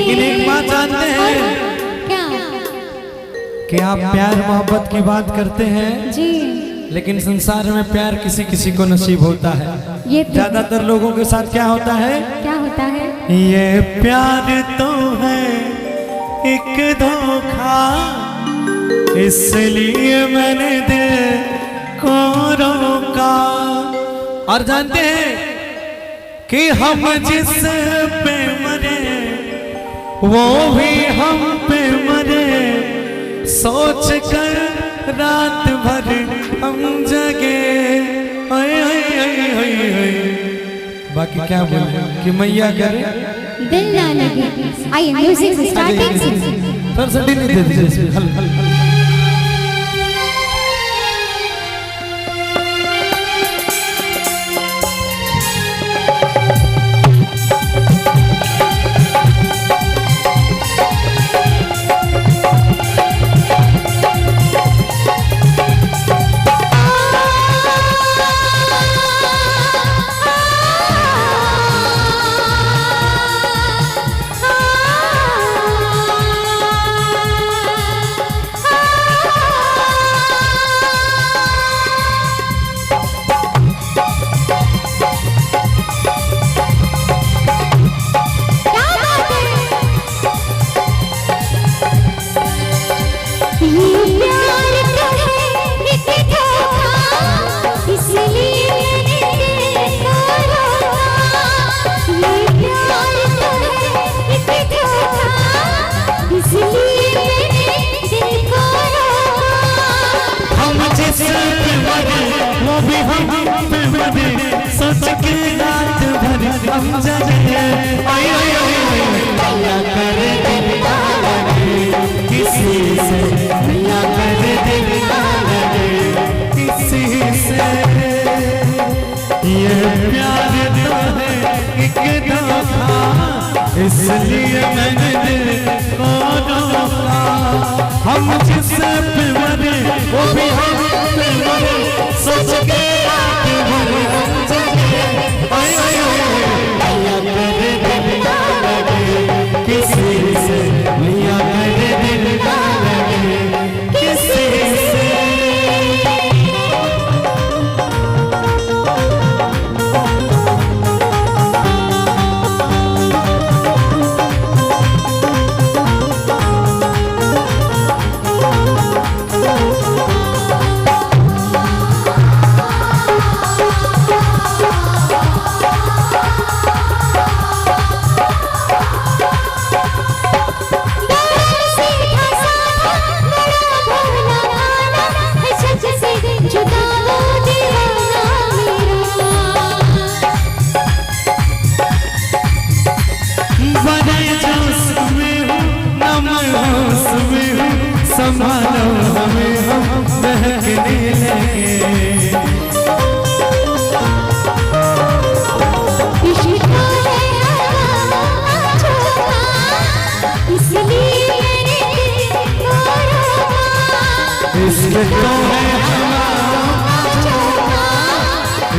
लेकिन एक बात जानते हैं क्या? कि आप प्यार मोहब्बत की बात करते हैं जी, लेकिन संसार में प्यार किसी किसी को नसीब होता है। ये तो ज्यादातर लोगों के साथ क्या होता है? क्या होता है? ये प्यार तो है एक धोखा, इसलिए मैंने दिल को रोका। और जानते हैं कि हम जिस पे मरे वो भी हम पे मरे, सोच कर रात भर हम जगे। बाकी क्या बोले कि मैया करे दिल ना लगे। आइए म्यूजिक स्टार्टिंग। थोड़ा सा दिल दे दीजिए। हल हल हल। सोच के रात भर हम जगे। मैया करे दिल ना लगे किसी से, मैया करे दिल ना लगे किसी से। ये प्यार तो है एक धोखा, इसलिए मैंने दिल को रोका। हम जिस पे मरे वो भी हम पे मरे, सोच के रात भर हम जगे। मैया करे दिल ना लगे किसी से, मैया करे दिल ना लगे किसी से। संभालो हमें हम बहकने लगे। इसलिए तो है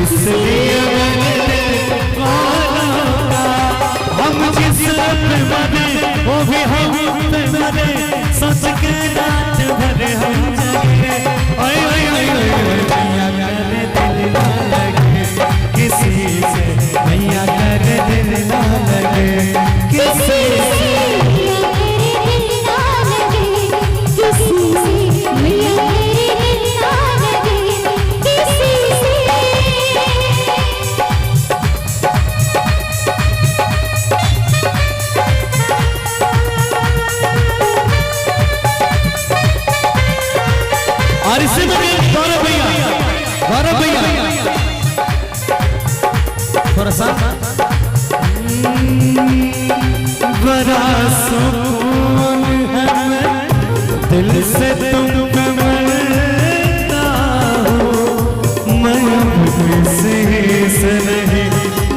इसलिए मैंने दिल को रोका। हम जिस पे मरे वो भी हम पे मरे, सोच के रात भर हम जगे। मैया करे दिल ना लगे किसी से, मैया करे दिल ना लगे किसी से। और इससे में गौरव भैया थोड़ा सा बड़ा सुकून है दिल से तुम मिलता हो। मैं किसी से नहीं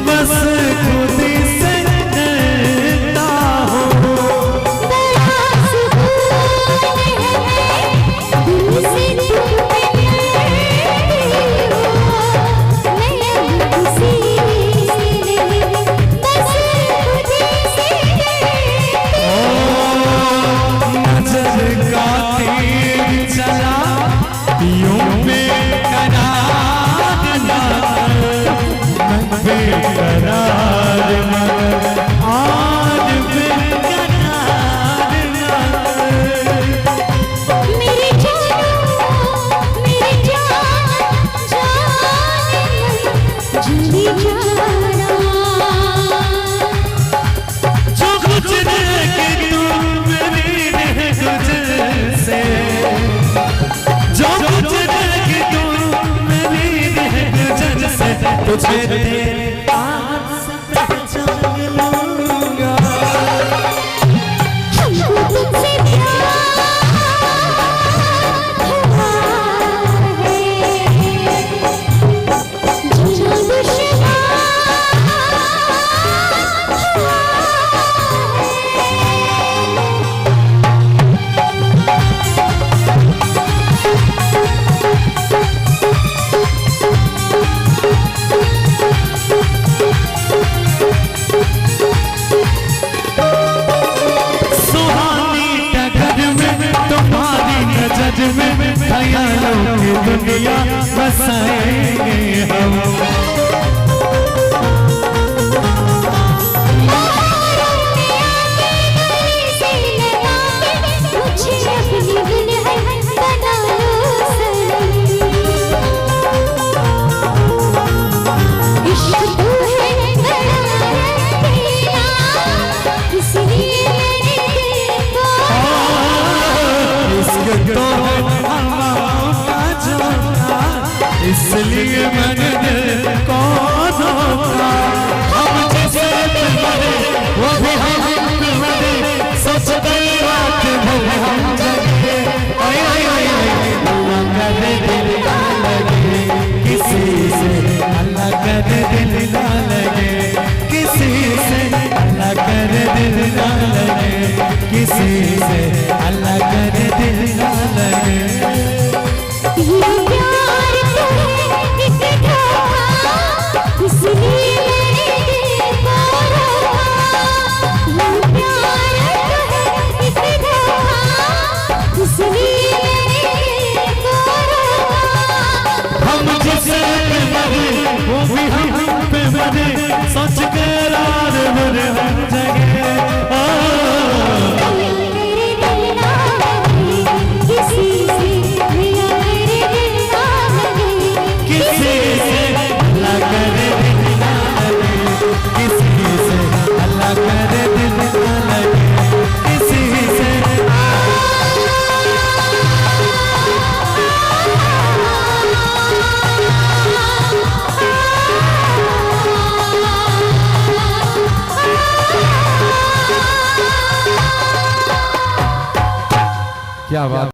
बस खुद से डरता हो। जिंदगी जाना जो गुजरे कि तू मेरी रह गुजर जो गुजरे कि तू मेरी रह गुजर से तुझे तेरे हाथ से पहचान लूंगा हमको तुझसे प्यार हुआ है जो दुश्मन हुआ में ख्यालों की दुनिया बसाएंगे हम इसलिए मैंने दिल को धोखा हम जिसे मरे वो भी हम मरे सच गई बात भले हम जगे अल्लाह करे दिल ना लगे किसी से अल्लाह करे दिल ना लगे किसी से अल्लाह करे दिल ना लगे किसी से अल्लाह करे दिल ना लगे हम जिसे मरे वो भी हम पे मरे सच करार मरे हम जगे किसी से अल्लाह करे दिल ना लगे किसी से अल्लाह करे दिल ना लगे किसी से क्या बात।